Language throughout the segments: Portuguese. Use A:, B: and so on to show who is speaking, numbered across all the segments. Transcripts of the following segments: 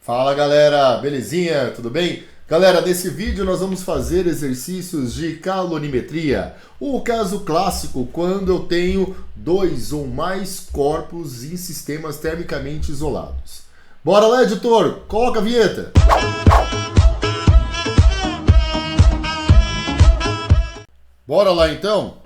A: Fala galera, belezinha? Tudo bem? Galera, nesse vídeo nós vamos fazer exercícios de calorimetria. O caso clássico quando eu tenho dois ou mais corpos em sistemas termicamente isolados. Bora lá, editor, coloca a vinheta! Bora lá então?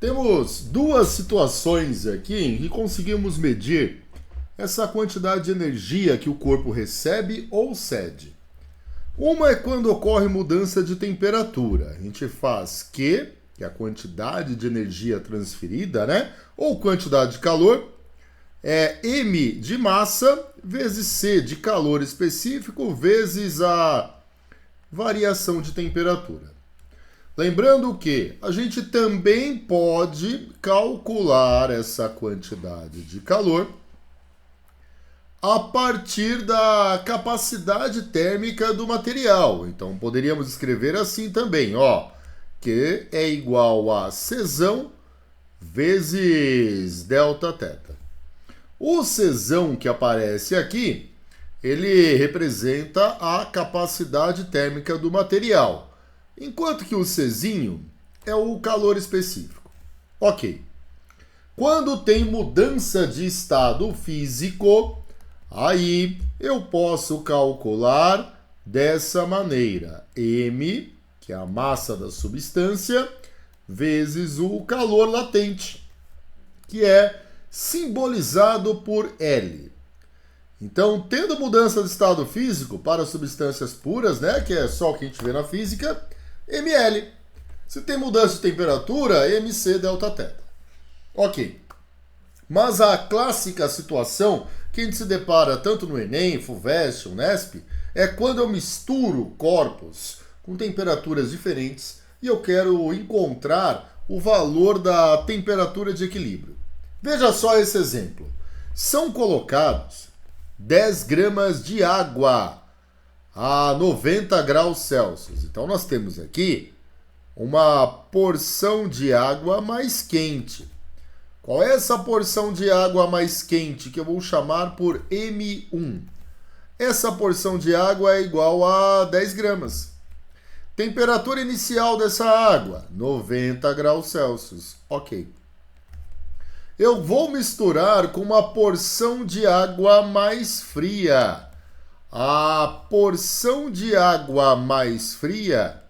A: Temos duas situações aqui em que conseguimos medir essa quantidade de energia que o corpo recebe ou cede. Uma é quando ocorre mudança de temperatura. A gente faz Q, que é a quantidade de energia transferida, né? Ou quantidade de calor, é M de massa vezes C de calor específico vezes a variação de temperatura. Lembrando que a gente também pode calcular essa quantidade de calor a partir da capacidade térmica do material. Então, poderíamos escrever assim também, ó, que é igual a Czão vezes Δθ. O Czão que aparece aqui, ele representa a capacidade térmica do material, enquanto que o Czinho é o calor específico. Ok. Quando tem mudança de estado físico, aí eu posso calcular dessa maneira. M, que é a massa da substância, vezes o calor latente, que é simbolizado por L. Então, tendo mudança de estado físico para substâncias puras, né, que é só o que a gente vê na física, ml. Se tem mudança de temperatura, mc Δθ. Ok. Mas a clássica situação que a gente se depara tanto no Enem, FUVEST, Unesp, é quando eu misturo corpos com temperaturas diferentes e eu quero encontrar o valor da temperatura de equilíbrio. Veja só esse exemplo. São colocados 10 gramas de água a 90 graus Celsius. Então nós temos aqui uma porção de água mais quente. Qual é essa porção de água mais quente que eu vou chamar por M1? Essa porção de água é igual a 10 gramas. Temperatura inicial dessa água, 90 graus Celsius. Ok. Eu vou misturar com uma porção de água mais fria. A porção de água mais fria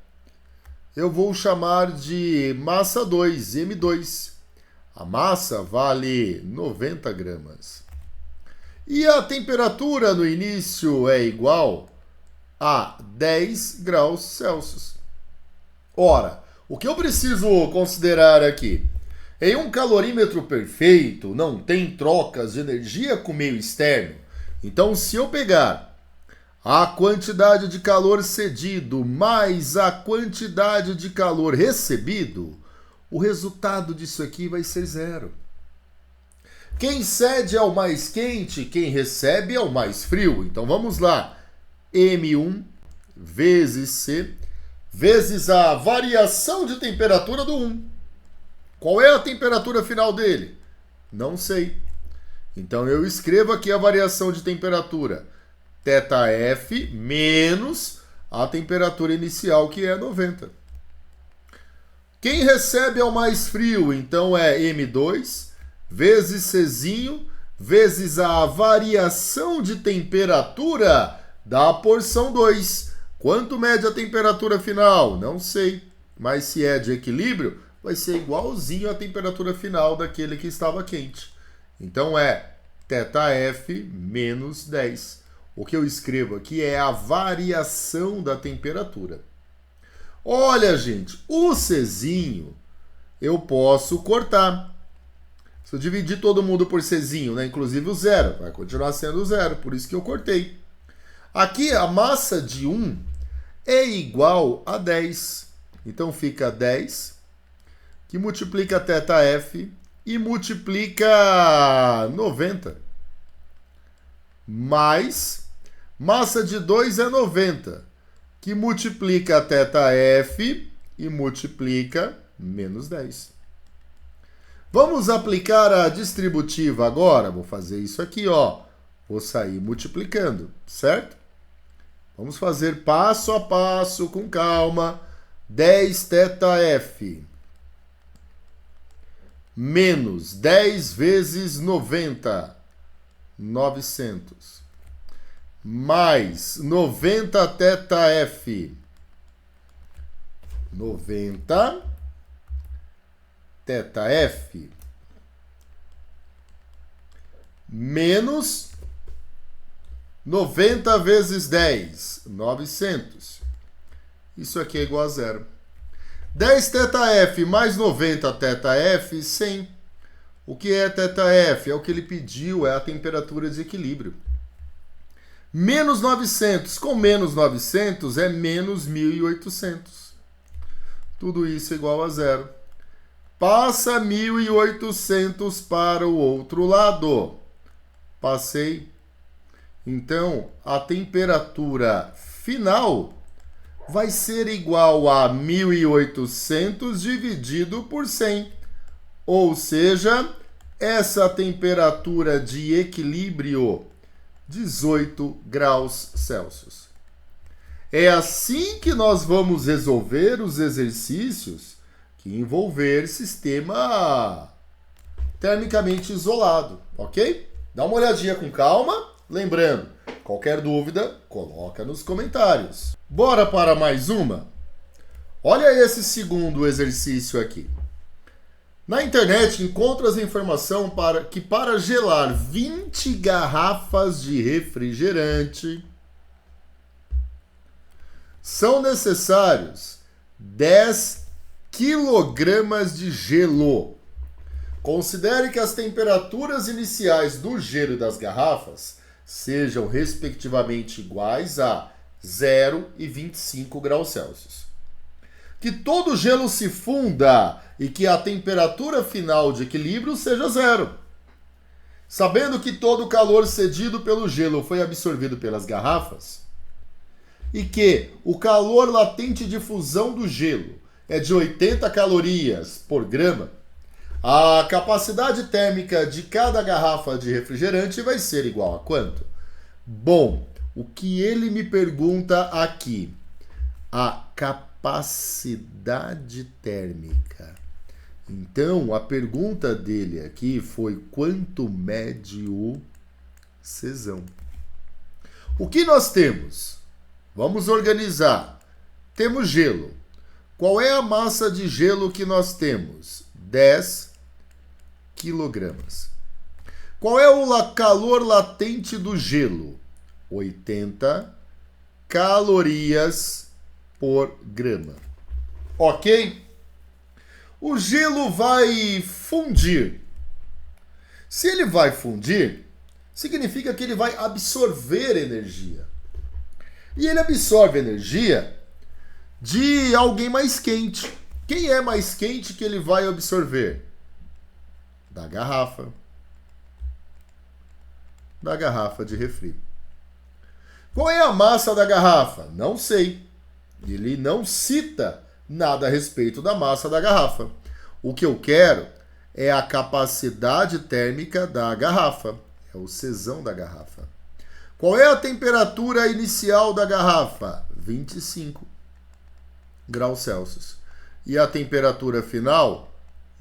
A: eu vou chamar de massa 2, M2. A massa vale 90 gramas. E a temperatura no início é igual a 10 graus Celsius. Ora, o que eu preciso considerar aqui? Em um calorímetro perfeito, não tem trocas de energia com o meio externo. Então, se eu pegar a quantidade de calor cedido mais a quantidade de calor recebido, o resultado disso aqui vai ser zero. Quem cede é o mais quente, quem recebe é o mais frio. Então vamos lá. M1 vezes C vezes a variação de temperatura do 1. Qual é a temperatura final dele? Não sei. Então eu escrevo aqui a variação de temperatura. ΔF menos a temperatura inicial, que é 90. Quem recebe é o mais frio, então é M2 vezes Czinho vezes a variação de temperatura da porção 2. Quanto mede a temperatura final? Não sei. Mas se é de equilíbrio, vai ser igualzinho à temperatura final daquele que estava quente. Então é ΔF menos 10. O que eu escrevo aqui é a variação da temperatura. Olha, gente, o Czinho eu posso cortar. Se eu dividir todo mundo por Czinho, né, inclusive o zero, vai continuar sendo zero, por isso que eu cortei. Aqui a massa de 1 é igual a 10. Então fica 10, que multiplica ΔF e multiplica 90. Mais massa de 2 é 90. Que multiplica ΔF e multiplica menos 10. Vamos aplicar a distributiva agora. Vou fazer isso aqui, ó. Vou sair multiplicando, certo? Vamos fazer passo a passo, com calma. 10 θF menos 10 vezes 90, 900, mais 90 θF, 90 θF, menos 90 vezes 10, 900. Isso aqui é igual a zero. 10 θF mais 90 θF, 100. O que é θF? É o que ele pediu, é a temperatura de equilíbrio. Menos 900 com menos 900 é menos 1.800. Tudo isso é igual a zero. Passa 1.800 para o outro lado. Passei. Então, a temperatura final vai ser igual a 1.800 dividido por 100. Ou seja, essa temperatura de equilíbrio, 18 graus Celsius. É assim que nós vamos resolver os exercícios que envolver sistema termicamente isolado, ok? Dá uma olhadinha com calma. Lembrando, qualquer dúvida, coloca nos comentários. Bora para mais uma? Olha esse segundo exercício aqui. Na internet encontra-se informação que para gelar 20 garrafas de refrigerante são necessários 10 quilogramas de gelo. Considere que as temperaturas iniciais do gelo e das garrafas sejam respectivamente iguais a 0 e 25 graus Celsius. Que todo gelo se funda e que a temperatura final de equilíbrio seja zero. Sabendo que todo o calor cedido pelo gelo foi absorvido pelas garrafas e que o calor latente de fusão do gelo é de 80 calorias por grama, a capacidade térmica de cada garrafa de refrigerante vai ser igual a quanto? Bom, o que ele me pergunta aqui? A capacidade térmica. Então, a pergunta dele aqui foi quanto mede o Czão. O que nós temos? Vamos organizar. Temos gelo. Qual é a massa de gelo que nós temos? 10 quilogramas. Qual é o calor latente do gelo? 80 calorias por grama. Ok? O gelo vai fundir. Se ele vai fundir, significa que ele vai absorver energia. E ele absorve energia de alguém mais quente. Quem é mais quente que ele vai absorver? Da garrafa. Da garrafa de refri. Qual é a massa da garrafa? Não sei. Ele não cita nada a respeito da massa da garrafa. O que eu quero é a capacidade térmica da garrafa. É o Czão da garrafa. Qual é a temperatura inicial da garrafa? 25 graus Celsius. E a temperatura final?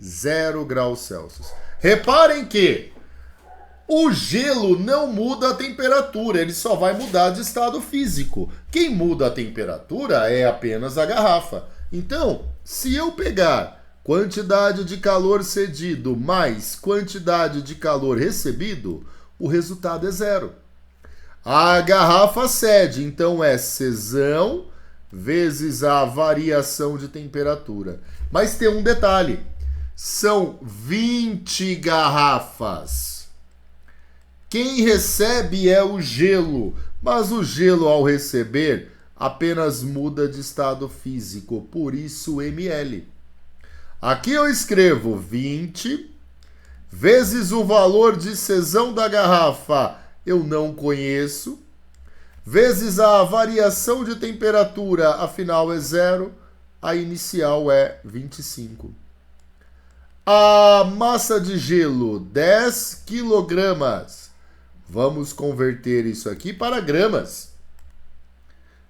A: 0 graus Celsius. Reparem que o gelo não muda a temperatura, ele só vai mudar de estado físico. Quem muda a temperatura é apenas a garrafa. Então, se eu pegar quantidade de calor cedido mais quantidade de calor recebido, o resultado é zero. A garrafa cede, então é Czão vezes a variação de temperatura. Mas tem um detalhe, são 20 garrafas. Quem recebe é o gelo, mas o gelo ao receber apenas muda de estado físico, por isso ml. Aqui eu escrevo 20 vezes o valor de Czão da garrafa, eu não conheço, vezes a variação de temperatura, afinal é zero, a inicial é 25. A massa de gelo, 10 quilogramas, Vamos converter isso aqui para gramas.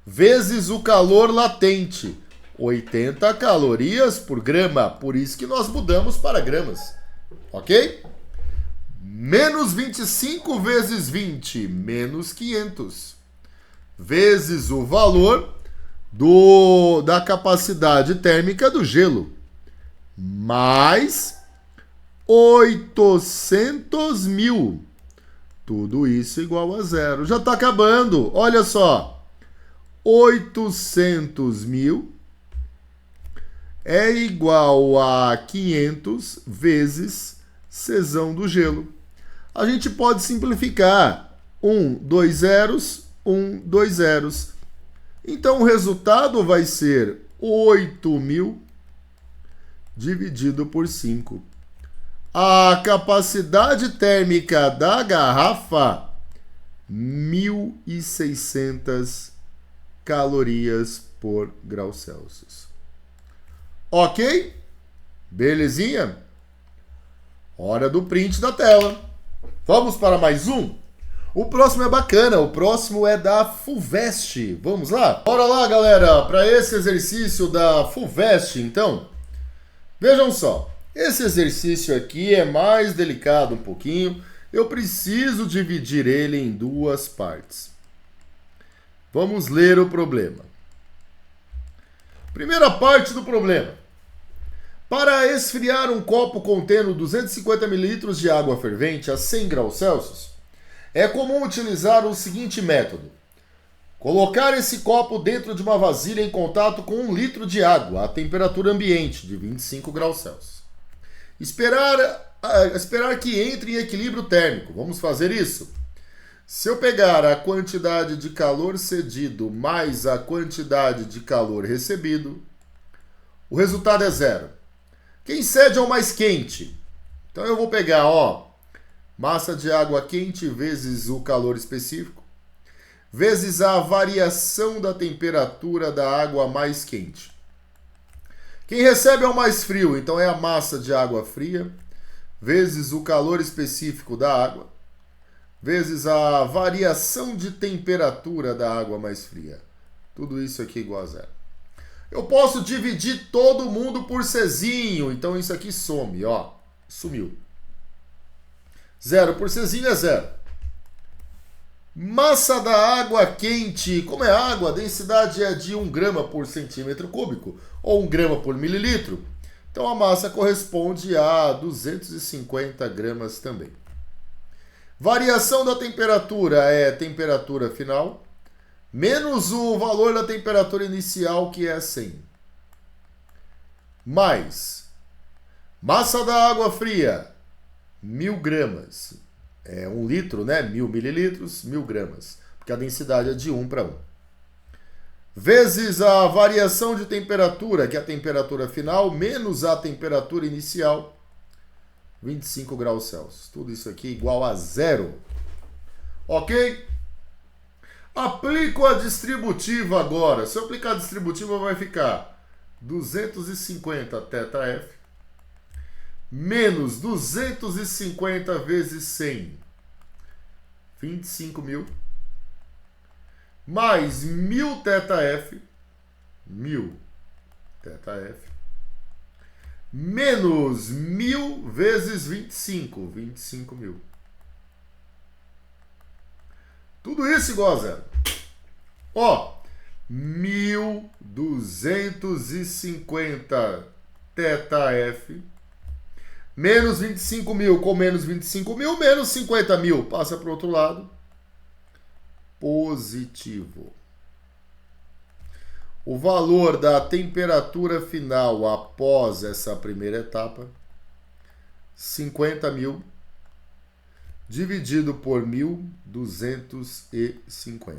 A: Vezes o calor latente. 80 calorias por grama. Por isso que nós mudamos para gramas. Ok? Menos 25 vezes 20. Menos 500. Vezes o valor da capacidade térmica do gelo. Mais 800 mil. Tudo isso igual a zero. Já está acabando. Olha só. 800 mil é igual a 500 vezes Czão do gelo. A gente pode simplificar. 2 zeros, 2 zeros. Então o resultado vai ser 8.000 dividido por 5. A capacidade térmica da garrafa, 1.600 calorias por grau Celsius. Ok? Belezinha? Hora do print da tela. Vamos para mais um? O próximo é bacana, o próximo é da FUVEST. Vamos lá? Bora lá, galera, para esse exercício da FUVEST, então. Vejam só. Esse exercício aqui é mais delicado um pouquinho. Eu preciso dividir ele em duas partes. Vamos ler o problema. Primeira parte do problema. Para esfriar um copo contendo 250 ml de água fervente a 100 graus Celsius, é comum utilizar o seguinte método. Colocar esse copo dentro de uma vasilha em contato com 1 litro de água a temperatura ambiente de 25 graus Celsius. Esperar que entre em equilíbrio térmico. Vamos fazer isso? Se eu pegar a quantidade de calor cedido mais a quantidade de calor recebido, o resultado é zero. Quem cede é o mais quente. Então eu vou pegar, massa de água quente vezes o calor específico, vezes a variação da temperatura da água mais quente. Quem recebe é o mais frio, então é a massa de água fria, vezes o calor específico da água, vezes a variação de temperatura da água mais fria. Tudo isso aqui igual a zero. Eu posso dividir todo mundo por Czinho, então isso aqui some, sumiu. 0 por Czinho é 0. Massa da água quente. Como é água, a densidade é de 1 grama por centímetro cúbico, ou 1 grama por mililitro. Então a massa corresponde a 250 gramas também. Variação da temperatura é temperatura final, menos o valor da temperatura inicial, que é 100. Mais massa da água fria, 1000 gramas. É 1 litro, né? 1000 mililitros, 1000 gramas. Porque a densidade é de 1 para 1. Vezes a variação de temperatura, que é a temperatura final, menos a temperatura inicial, 25 graus Celsius. Tudo isso aqui igual a zero. Ok? Aplico a distributiva agora. Se eu aplicar a distributiva, vai ficar 250 θF menos 250 vezes 100, 25.000, mais 1000 θF, 1000 θF, menos 1000 vezes 25, 25.000. Tudo isso igual a zero. 1.250 θF menos 25.000 com menos 25.000, menos 50.000. Passa para o outro lado. Positivo. O valor da temperatura final após essa primeira etapa, 50.000, dividido por 1.250.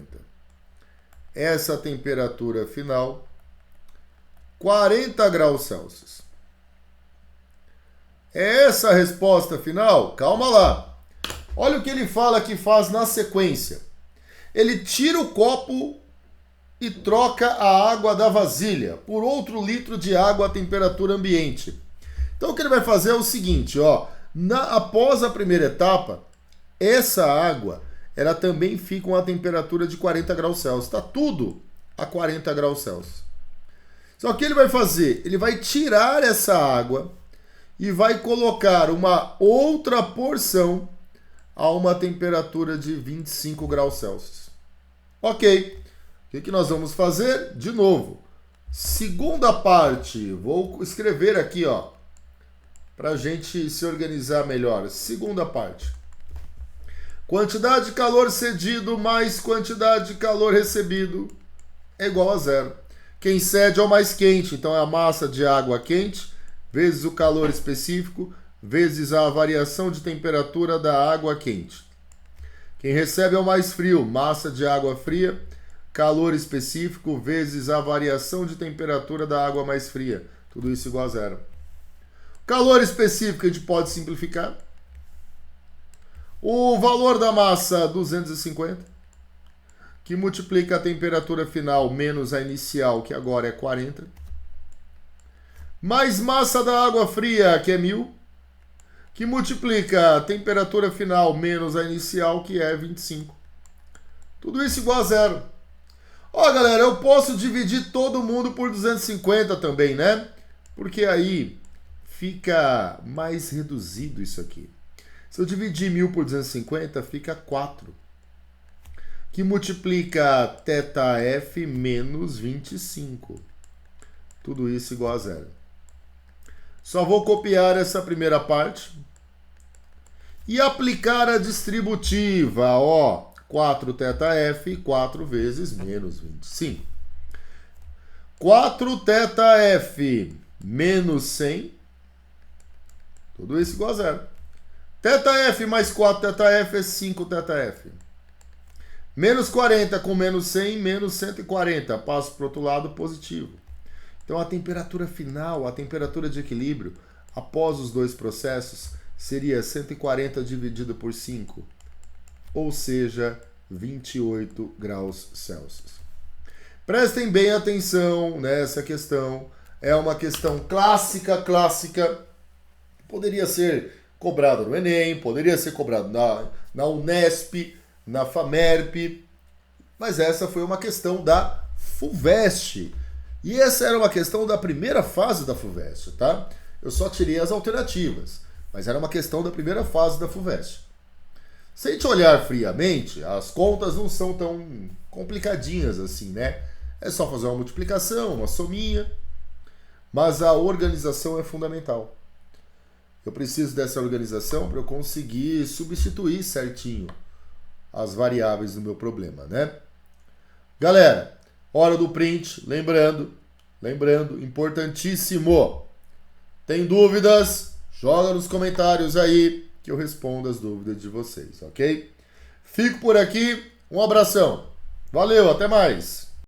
A: Essa temperatura final, 40 graus Celsius. É essa a resposta final? Calma lá. Olha o que ele fala que faz na sequência. Ele tira o copo e troca a água da vasilha por outro litro de água a temperatura ambiente. Então o que ele vai fazer é o seguinte, após a primeira etapa, essa água ela também fica com a temperatura de 40 graus Celsius. Está tudo a 40 graus Celsius. Só que ele vai fazer, ele vai tirar essa água e vai colocar uma outra porção a uma temperatura de 25 graus Celsius. Ok. O que nós vamos fazer? De novo. Segunda parte. Vou escrever aqui, ó, para a gente se organizar melhor. Segunda parte. Quantidade de calor cedido mais quantidade de calor recebido é igual a zero. Quem cede é o mais quente, então é a massa de água quente vezes o calor específico vezes a variação de temperatura da água quente. Quem recebe é o mais frio, massa de água fria, calor específico vezes a variação de temperatura da água mais fria. Tudo isso igual a zero. Calor específico a gente pode simplificar. O valor da massa 250, que multiplica a temperatura final menos a inicial, que agora é 40. Mais massa da água fria, que é 1000, que multiplica a temperatura final menos a inicial, que é 25. Tudo isso igual a zero. Ó, galera, eu posso dividir todo mundo por 250 também, né? Porque aí fica mais reduzido isso aqui. Se eu dividir 1000 por 250, fica 4. Que multiplica θf menos 25. Tudo isso igual a zero. Só vou copiar essa primeira parte e aplicar a distributiva, ó. 4 θf, 4 vezes menos 25. 4 θf menos 100, tudo isso igual a zero. θf mais 4 θf é 5 θf. Menos 40 com menos 100, menos 140. Passo para o outro lado, positivo. Então a temperatura final, a temperatura de equilíbrio, após os dois processos, seria 140 dividido por 5. Ou seja, 28 graus Celsius. Prestem bem atenção nessa questão. É uma questão clássica. Poderia ser cobrada no Enem, poderia ser cobrada na Unesp, na FAMERP. Mas essa foi uma questão da FUVEST. E essa era uma questão da primeira fase da FUVEST, tá? Eu só tirei as alternativas, mas era uma questão da primeira fase da FUVEST. Se a gente olhar friamente, as contas não são tão complicadinhas assim, né? É só fazer uma multiplicação, uma sominha, mas a organização é fundamental. Eu preciso dessa organização para eu conseguir substituir certinho as variáveis do meu problema, né? Galera, hora do print, lembrando, importantíssimo. Tem dúvidas? Joga nos comentários aí que eu respondo as dúvidas de vocês, ok? Fico por aqui, um abração. Valeu, até mais!